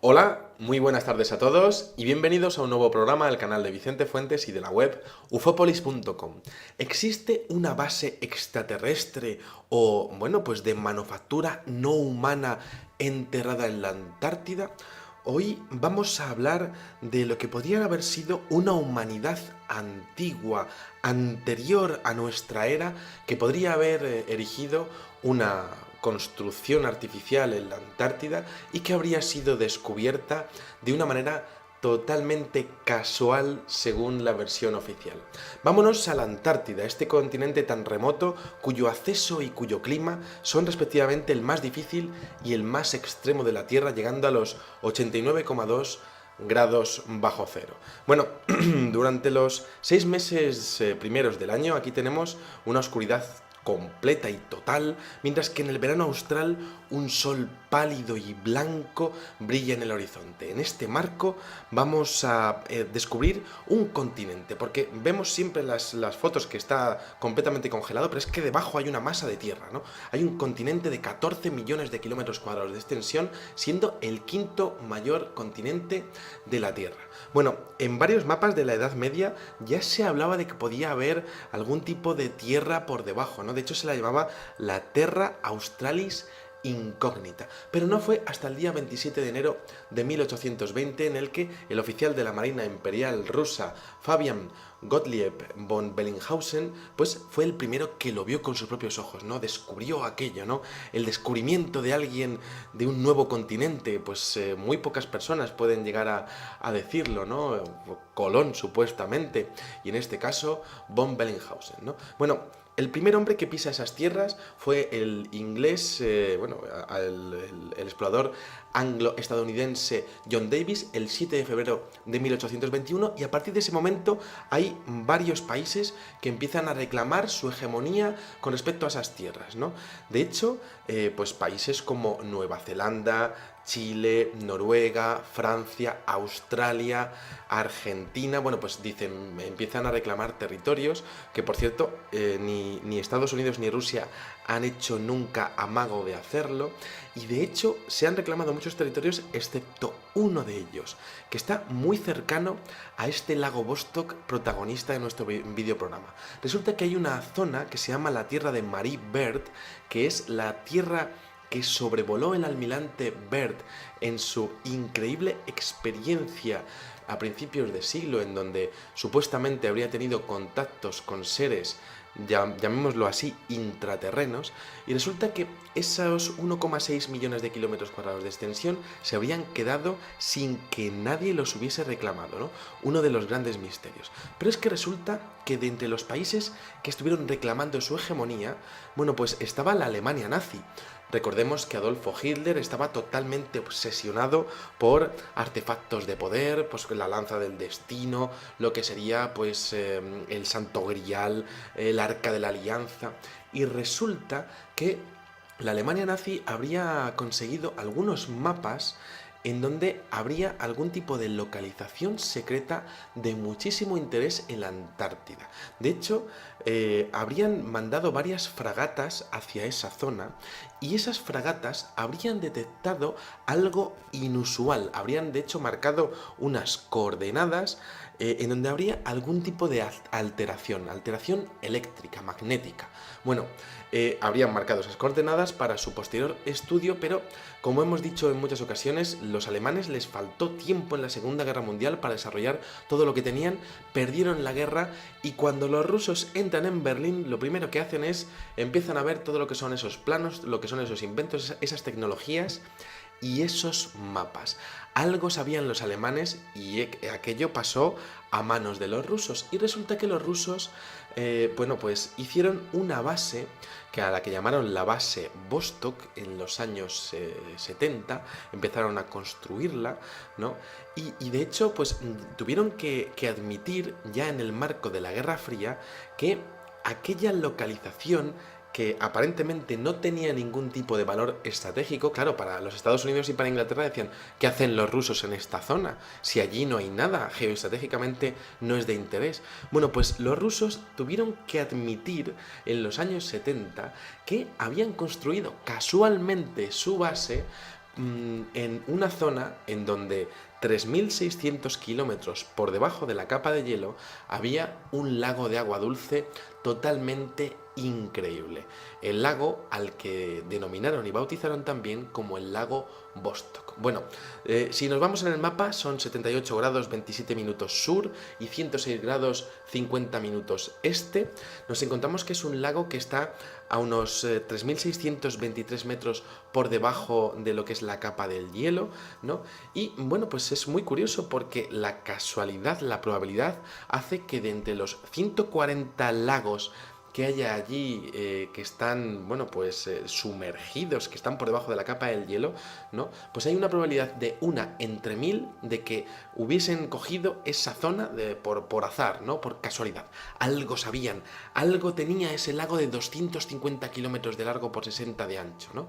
Hola, muy buenas tardes a todos y bienvenidos a un nuevo programa del canal de Vicente Fuentes y de la web ufopolis.com. ¿Existe una base extraterrestre o, pues de manufactura no humana enterrada en la Antártida? Hoy vamos a hablar de lo que podría haber sido una humanidad antigua, anterior a nuestra era, que podría haber erigido una construcción artificial en la Antártida y que habría sido descubierta de una manera totalmente casual según la versión oficial. Vámonos a la Antártida, este continente tan remoto cuyo acceso y cuyo clima son respectivamente el más difícil y el más extremo de la Tierra, llegando a los 89,2 grados bajo cero. Bueno, durante los 6 meses primeros del año aquí tenemos una oscuridad completa y total, mientras que en el verano austral un sol pálido y blanco brilla en el horizonte. En este marco vamos a descubrir un continente, porque vemos siempre las fotos que está completamente congelado, pero es que debajo hay una masa de tierra, ¿no? Hay un continente de 14 millones de kilómetros cuadrados de extensión, siendo el quinto mayor continente de la Tierra. Bueno, en varios mapas de la Edad Media ya se hablaba de que podía haber algún tipo de tierra por debajo, ¿no? De hecho se la llamaba la Terra Australis incógnita, pero no fue hasta el día 27 de enero de 1820 en el que el oficial de la Marina Imperial rusa Fabian Gottlieb von Bellinghausen pues fue el primero que lo vio con sus propios ojos, ¿no? Descubrió aquello, ¿no? El descubrimiento de alguien de un nuevo continente, pues muy pocas personas pueden llegar a decirlo, ¿no? Colón supuestamente, y en este caso von Bellinghausen, ¿no? Bueno, el primer hombre que pisa esas tierras fue el inglés, el explorador anglo-estadounidense John Davis, el 7 de febrero de 1821, y a partir de ese momento hay varios países que empiezan a reclamar su hegemonía con respecto a esas tierras, ¿no? De hecho, pues países como Nueva Zelanda, Chile, Noruega, Francia, Australia, Argentina, pues dicen, empiezan a reclamar territorios que, por cierto, ni Estados Unidos ni Rusia han hecho nunca amago de hacerlo, y de hecho se han reclamado muchos territorios excepto uno de ellos, que está muy cercano a este lago Vostok protagonista de nuestro videoprograma. Resulta que hay una zona que se llama la Tierra de Marie Byrd, que es la tierra que sobrevoló el almirante Byrd en su increíble experiencia a principios de siglo, en donde supuestamente habría tenido contactos con seres, llamémoslo así, intraterrenos, y resulta que esos 1,6 millones de kilómetros cuadrados de extensión se habrían quedado sin que nadie los hubiese reclamado, ¿no? Uno de los grandes misterios. Pero es que resulta que de entre los países que estuvieron reclamando su hegemonía, pues estaba la Alemania nazi. Recordemos que Adolfo Hitler estaba totalmente obsesionado por artefactos de poder, pues la lanza del destino, lo que sería el Santo Grial, el Arca de la Alianza, y resulta que la Alemania nazi habría conseguido algunos mapas en donde habría algún tipo de localización secreta de muchísimo interés en la Antártida. De hecho, habrían mandado varias fragatas hacia esa zona, y esas fragatas habrían detectado algo inusual, habrían de hecho marcado unas coordenadas en donde habría algún tipo de alteración eléctrica, magnética. Habrían marcado esas coordenadas para su posterior estudio, pero como hemos dicho en muchas ocasiones, los alemanes les faltó tiempo en la Segunda Guerra Mundial para desarrollar todo lo que tenían, perdieron la guerra, y cuando los rusos entran en Berlín, lo primero que hacen es empiezan a ver todo lo que son esos planos, lo que son esos inventos, esas tecnologías y esos mapas. Algo sabían los alemanes y aquello pasó a manos de los rusos, y resulta que los rusos hicieron una base a la que llamaron la base Vostok en los años 70, empezaron a construirla, ¿no? Y de hecho tuvieron que admitir ya en el marco de la Guerra Fría que aquella localización, que aparentemente no tenía ningún tipo de valor estratégico, claro, para los Estados Unidos y para Inglaterra decían, ¿qué hacen los rusos en esta zona? Si allí no hay nada, geoestratégicamente no es de interés. Pues los rusos tuvieron que admitir en los años 70 que habían construido casualmente su base en una zona en donde 3.600 kilómetros por debajo de la capa de hielo había un lago de agua dulce totalmente increíble. El lago al que denominaron y bautizaron también como el lago Vostok. Bueno, si nos vamos en el mapa son 78 grados 27 minutos sur y 106 grados 50 minutos este. Nos encontramos que es un lago que está a unos 3.623 metros por debajo de lo que es la capa del hielo, ¿no? Y bueno, pues es muy curioso porque la casualidad, la probabilidad hace que de entre los 140 lagos que haya allí que están, bueno, pues sumergidos, que están por debajo de la capa del hielo, ¿no? Pues hay una probabilidad de 1 entre 1000 de que hubiesen cogido esa zona por azar, ¿no? Por casualidad. Algo sabían, algo tenía ese lago de 250 kilómetros de largo por 60 de ancho, ¿no?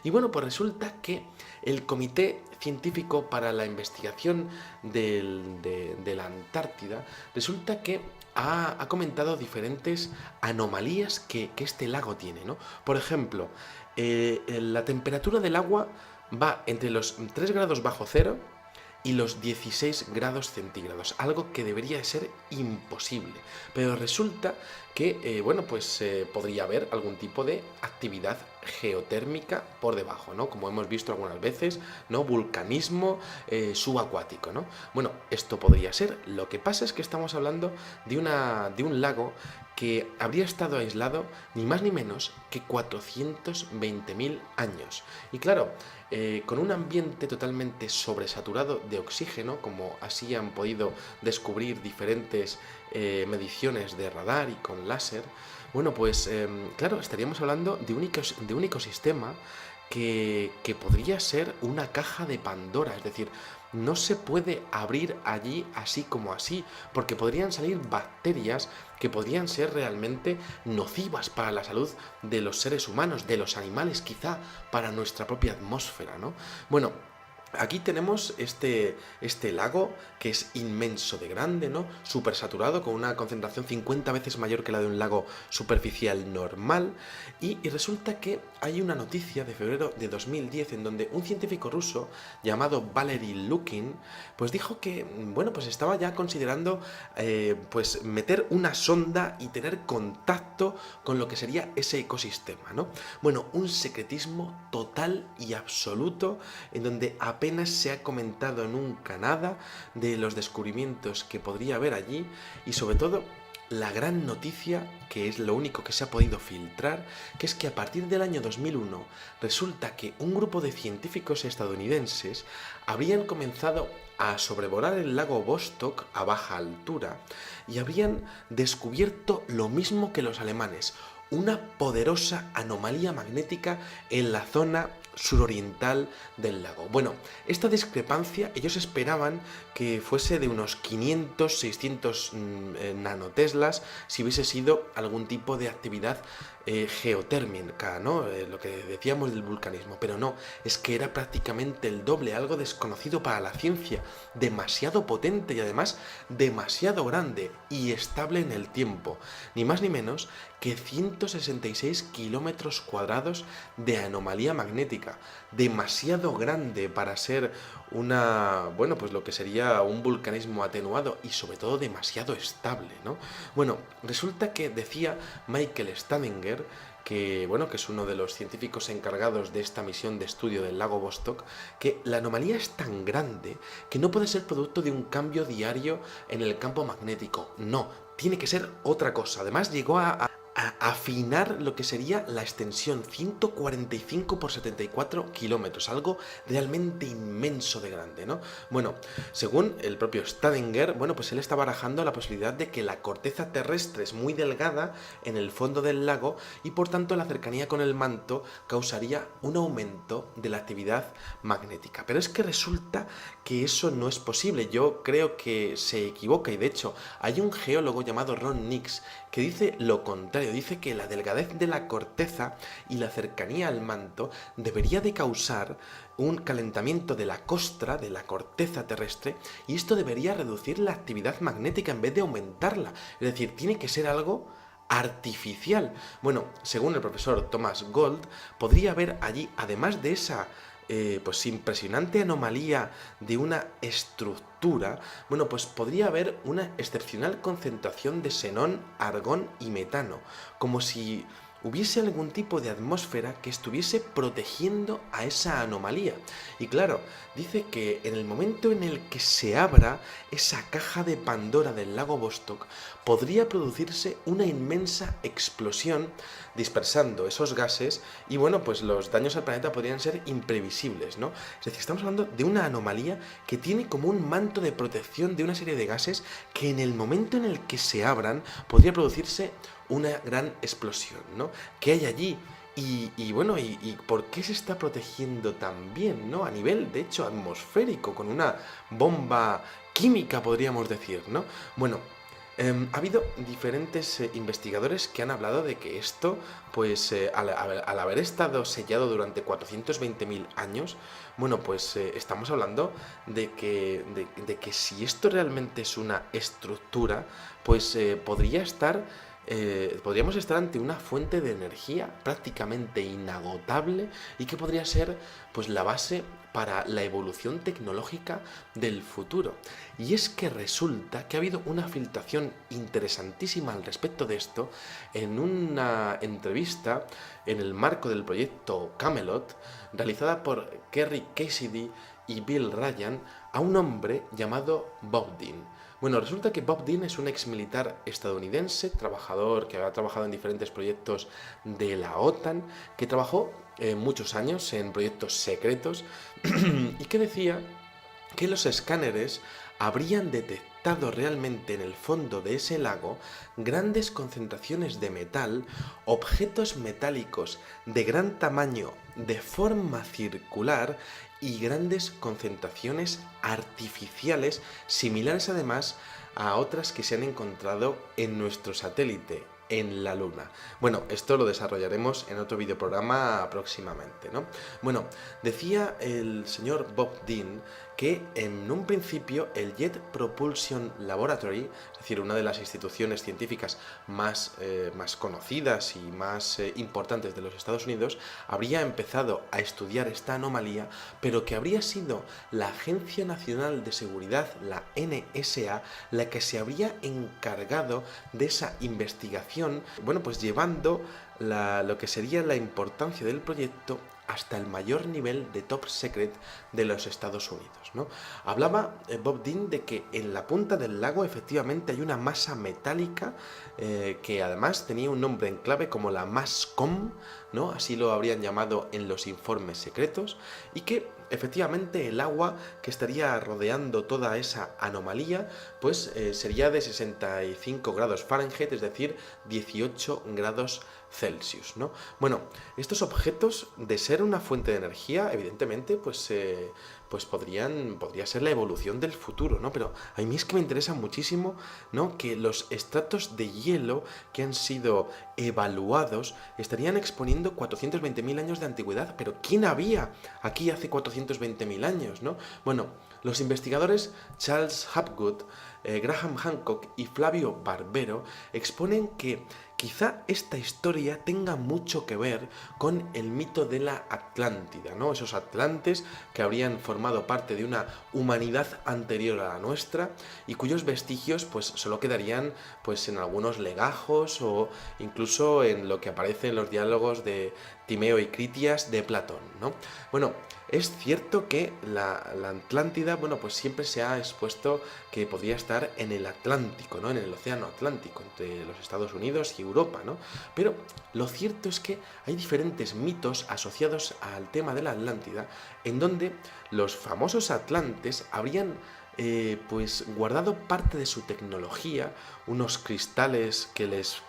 Y bueno, pues resulta que el Comité Científico para la Investigación de la Antártida, resulta que ha comentado diferentes anomalías que este lago tiene, ¿no? Por ejemplo, la temperatura del agua va entre los 3 grados bajo cero y los 16 grados centígrados, algo que debería ser imposible. Pero resulta que, bueno, pues podría haber algún tipo de actividad geotérmica por debajo, ¿no? Como hemos visto algunas veces, ¿no? Vulcanismo subacuático, ¿no? Bueno, esto podría ser. Lo que pasa es que estamos hablando de un lago que habría estado aislado ni más ni menos que 420.000 años. Y claro, con un ambiente totalmente sobresaturado de oxígeno, como así han podido descubrir diferentes mediciones de radar y con láser, bueno, pues claro, estaríamos hablando de un ecosistema que podría ser una caja de Pandora, es decir, no se puede abrir allí así como así, porque podrían salir bacterias que podrían ser realmente nocivas para la salud de los seres humanos, de los animales, quizá para nuestra propia atmósfera, ¿no? Bueno, aquí tenemos este lago que es inmenso de grande, ¿no? Súper saturado, con una concentración 50 veces mayor que la de un lago superficial normal. Y resulta que hay una noticia de febrero de 2010 en donde un científico ruso llamado Valery Lukin pues dijo que, bueno, pues estaba ya considerando pues meter una sonda y tener contacto con lo que sería ese ecosistema, ¿no? Bueno, un secretismo total y absoluto en donde apenas se ha comentado nunca nada de los descubrimientos que podría haber allí y sobre todo la gran noticia, que es lo único que se ha podido filtrar, que es que a partir del año 2001 resulta que un grupo de científicos estadounidenses habrían comenzado a sobrevolar el lago Vostok a baja altura y habrían descubierto lo mismo que los alemanes, una poderosa anomalía magnética en la zona suroriental del lago. Bueno, esta discrepancia ellos esperaban que fuese de unos 500, 600 nanoteslas si hubiese sido algún tipo de actividad geotérmica, ¿no? Lo que decíamos del vulcanismo, pero no, es que era prácticamente el doble, algo desconocido para la ciencia, demasiado potente y además demasiado grande y estable en el tiempo, ni más ni menos que 166 kilómetros cuadrados de anomalía magnética, demasiado grande para ser bueno, pues lo que sería un vulcanismo atenuado y sobre todo demasiado estable, ¿no? Bueno, resulta que decía Michael Stadinger, que bueno, que es uno de los científicos encargados de esta misión de estudio del lago Vostok, que la anomalía es tan grande que no puede ser producto de un cambio diario en el campo magnético, no, tiene que ser otra cosa. Además llegó a afinar lo que sería la extensión, 145 por 74 kilómetros, algo realmente inmenso de grande, ¿no? Bueno, según el propio Stadinger, bueno, pues él está barajando la posibilidad de que la corteza terrestre es muy delgada en el fondo del lago y por tanto la cercanía con el manto causaría un aumento de la actividad magnética. Pero es que resulta que eso no es posible, yo creo que se equivoca y de hecho hay un geólogo llamado Ron Nix que dice lo contrario, dice que la delgadez de la corteza y la cercanía al manto debería de causar un calentamiento de la costra, de la corteza terrestre, y esto debería reducir la actividad magnética en vez de aumentarla. Es decir, tiene que ser algo artificial. Bueno, según el profesor Thomas Gold, podría haber allí, además de esa pues impresionante anomalía de una estructura, bueno, pues podría haber una excepcional concentración de xenón, argón y metano, como si hubiese algún tipo de atmósfera que estuviese protegiendo a esa anomalía. Y claro, dice que en el momento en el que se abra esa caja de Pandora del lago Vostok, podría producirse una inmensa explosión dispersando esos gases y bueno, pues los daños al planeta podrían ser imprevisibles, ¿no? Es decir, estamos hablando de una anomalía que tiene como un manto de protección de una serie de gases que en el momento en el que se abran podría producirse una gran explosión, ¿no? ¿Qué hay allí? Y por qué se está protegiendo tan bien, ¿no? A nivel, de hecho, atmosférico, con una bomba química, podríamos decir, ¿no? Bueno, ha habido diferentes investigadores que han hablado de que esto, pues al haber estado sellado durante 420.000 años, bueno, pues estamos hablando de que si esto realmente es una estructura, pues podríamos estar ante una fuente de energía prácticamente inagotable y que podría ser pues la base para la evolución tecnológica del futuro. Y es que resulta que ha habido una filtración interesantísima al respecto de esto en una entrevista en el marco del proyecto Camelot, realizada por Kerry Cassidy y Bill Ryan a un hombre llamado Bob Dean. Bueno, resulta que Bob Dean es un ex militar estadounidense, trabajador que ha trabajado en diferentes proyectos de la OTAN, que trabajó muchos años en proyectos secretos y que decía que los escáneres habrían detectado realmente en el fondo de ese lago grandes concentraciones de metal, objetos metálicos de gran tamaño de forma circular y grandes concentraciones artificiales similares además a otras que se han encontrado en nuestro satélite, en la Luna. Bueno, esto lo desarrollaremos en otro videoprograma próximamente, ¿no? Bueno, decía el señor Bob Dean que en un principio el Jet Propulsion Laboratory, es decir, una de las instituciones científicas más conocidas y más importantes de los Estados Unidos, habría empezado a estudiar esta anomalía, pero que habría sido la Agencia Nacional de Seguridad, la NSA, la que se habría encargado de esa investigación, bueno, pues llevando lo que sería la importancia del proyecto hasta el mayor nivel de top secret de los Estados Unidos, ¿no? Hablaba Bob Dean de que en la punta del lago efectivamente hay una masa metálica que además tenía un nombre en clave como la MASCOM, ¿no? Así lo habrían llamado en los informes secretos, y que efectivamente el agua que estaría rodeando toda esa anomalía pues sería de 65 grados Fahrenheit, es decir, 18 grados Celsius, ¿no? Bueno, estos objetos, de ser una fuente de energía, evidentemente, pues podría ser la evolución del futuro, ¿no? Pero a mí es que me interesa muchísimo, ¿no?, que los estratos de hielo que han sido evaluados estarían exponiendo 420.000 años de antigüedad. Pero ¿quién había aquí hace 420.000 años, ¿no? Bueno, los investigadores Charles Hapgood, Graham Hancock y Flavio Barbero exponen que quizá esta historia tenga mucho que ver con el mito de la Atlántida, ¿no? Esos atlantes que habrían formado parte de una humanidad anterior a la nuestra y cuyos vestigios pues solo quedarían pues en algunos legajos o incluso en lo que aparece en los diálogos de Timeo y Critias de Platón, ¿no? Bueno, es cierto que la Atlántida, bueno, pues siempre se ha expuesto que podría estar en el Atlántico, ¿no? En el océano Atlántico, entre los Estados Unidos y Europa, ¿no? Pero lo cierto es que hay diferentes mitos asociados al tema de la Atlántida, en donde los famosos atlantes habrían pues guardado parte de su tecnología, unos cristales que les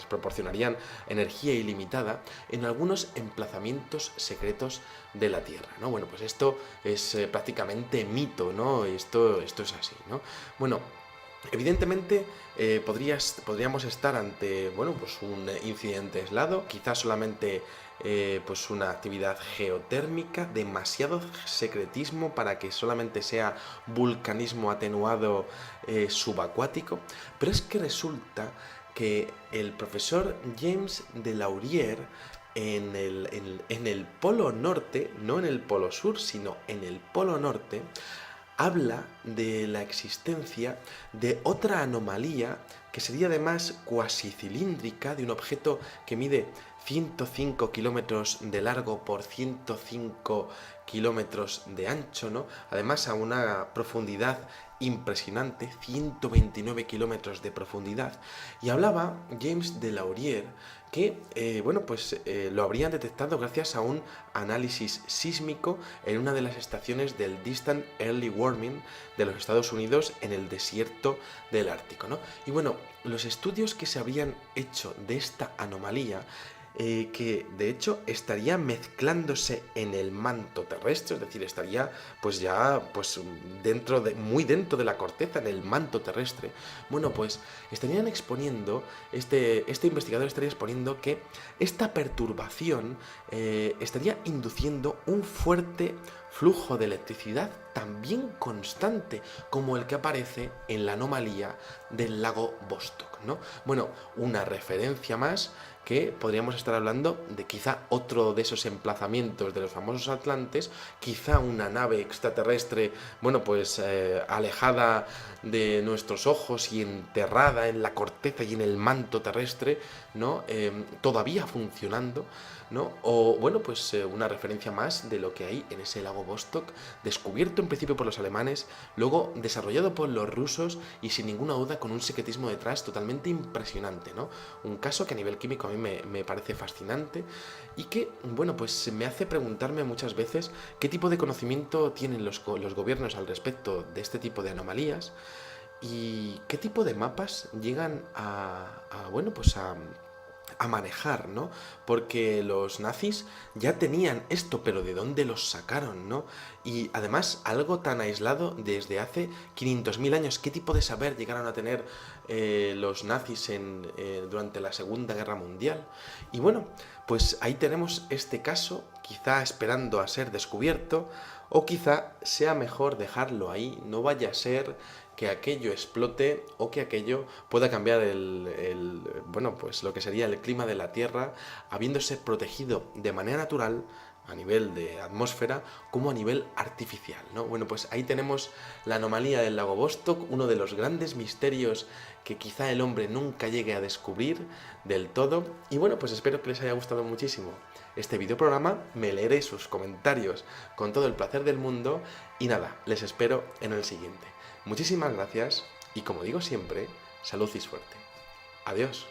proporcionarían energía ilimitada en algunos emplazamientos secretos de la Tierra, ¿no? Bueno, pues esto es prácticamente mito, ¿no? Esto es así, ¿no? Bueno, evidentemente podríamos estar ante, bueno, pues un incidente aislado, quizás solamente pues una actividad geotérmica, demasiado secretismo para que solamente sea vulcanismo atenuado subacuático, pero es que resulta que el profesor James Delaurier en el Polo Norte, no en el Polo Sur, sino en el Polo Norte, habla de la existencia de otra anomalía que sería además cuasi cilíndrica, de un objeto que mide 105 kilómetros de largo por 105 kilómetros de ancho, ¿no? Además a una profundidad impresionante, 129 kilómetros de profundidad. Y hablaba James Delaurier que lo habrían detectado gracias a un análisis sísmico en una de las estaciones del Distant Early Warning de los Estados Unidos en el desierto del Ártico, ¿no? Y bueno, los estudios que se habrían hecho de esta anomalía, que de hecho estaría mezclándose en el manto terrestre, es decir, estaría muy dentro de la corteza, en el manto terrestre. Bueno, pues estarían exponiendo, este investigador estaría exponiendo que esta perturbación estaría induciendo un fuerte flujo de electricidad también constante como el que aparece en la anomalía del lago Vostok, ¿no? Bueno, una referencia más que podríamos estar hablando de quizá otro de esos emplazamientos de los famosos Atlantes, quizá una nave extraterrestre, alejada de nuestros ojos y enterrada en la corteza y en el manto terrestre, ¿no? Todavía funcionando, ¿no? O una referencia más de lo que hay en ese lago Vostok, descubierto en principio por los alemanes, luego desarrollado por los rusos y sin ninguna duda con un secretismo detrás totalmente impresionante, ¿no? Un caso que a nivel químico a mí me parece fascinante y que, me hace preguntarme muchas veces qué tipo de conocimiento tienen los gobiernos al respecto de este tipo de anomalías y qué tipo de mapas llegan a manejar, ¿no? Porque los nazis ya tenían esto, pero ¿de dónde los sacaron, no? Y además, algo tan aislado desde hace 500.000 años, ¿qué tipo de saber llegaron a tener los nazis durante la Segunda Guerra Mundial? Y bueno, pues ahí tenemos este caso, quizá esperando a ser descubierto, o quizá sea mejor dejarlo ahí, no vaya a ser que aquello explote o que aquello pueda cambiar lo que sería el clima de la Tierra, habiéndose protegido de manera natural a nivel de atmósfera como a nivel artificial, ¿no? Bueno, pues ahí tenemos la anomalía del lago Vostok, uno de los grandes misterios que quizá el hombre nunca llegue a descubrir del todo. Y bueno, pues espero que les haya gustado muchísimo este videoprograma, me leeré sus comentarios con todo el placer del mundo y nada, les espero en el siguiente. Muchísimas gracias y como digo siempre, salud y suerte. Adiós.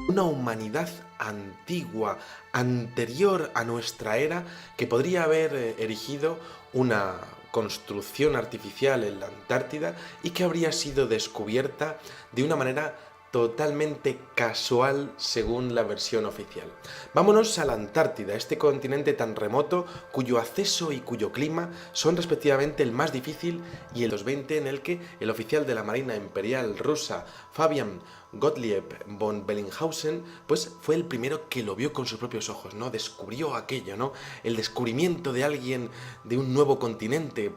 Una humanidad antigua, anterior a nuestra era, que podría haber erigido una construcción artificial en la Antártida y que habría sido descubierta de una manera totalmente casual según la versión oficial. Vámonos a la Antártida, este continente tan remoto cuyo acceso y cuyo clima son respectivamente el más difícil y el 2020 en el que el oficial de la Marina Imperial rusa Fabian Gottlieb von Bellinghausen pues fue el primero que lo vio con sus propios ojos, ¿no? Descubrió aquello, ¿no? El descubrimiento de alguien de un nuevo continente,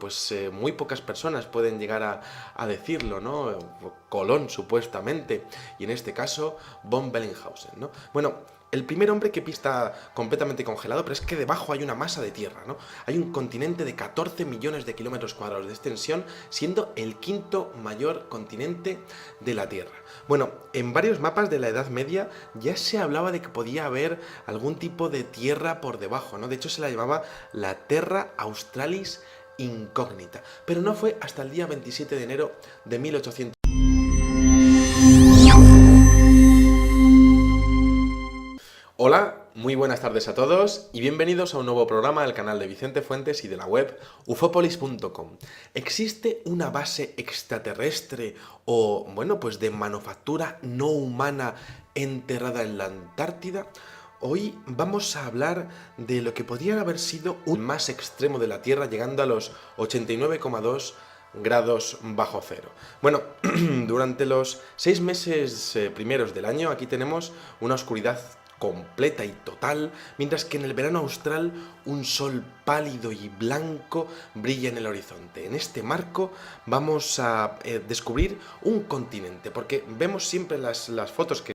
muy pocas personas pueden llegar a decirlo, ¿no? Colón supuestamente, y en este caso von Bellinghausen, ¿no? Bueno, el primer hombre que está completamente congelado, pero es que debajo hay una masa de tierra, ¿no? Hay un continente de 14 millones de kilómetros cuadrados de extensión, siendo el quinto mayor continente de la Tierra. Bueno, en varios mapas de la Edad Media ya se hablaba de que podía haber algún tipo de tierra por debajo, ¿no? De hecho se la llamaba la Terra Australis Incógnita, pero no fue hasta el día 27 de enero de 1800. Hola, muy buenas tardes a todos y bienvenidos a un nuevo programa del canal de Vicente Fuentes y de la web ufopolis.com. ¿Existe una base extraterrestre o, de manufactura no humana enterrada en la Antártida? Hoy vamos a hablar de lo que podría haber sido un más extremo de la Tierra, llegando a los 89,2 grados bajo cero. Bueno, durante los 6 meses primeros del año aquí tenemos una oscuridad completa y total, mientras que en el verano austral un sol pálido y blanco brilla en el horizonte. En este marco vamos a descubrir un continente, porque vemos siempre las fotos que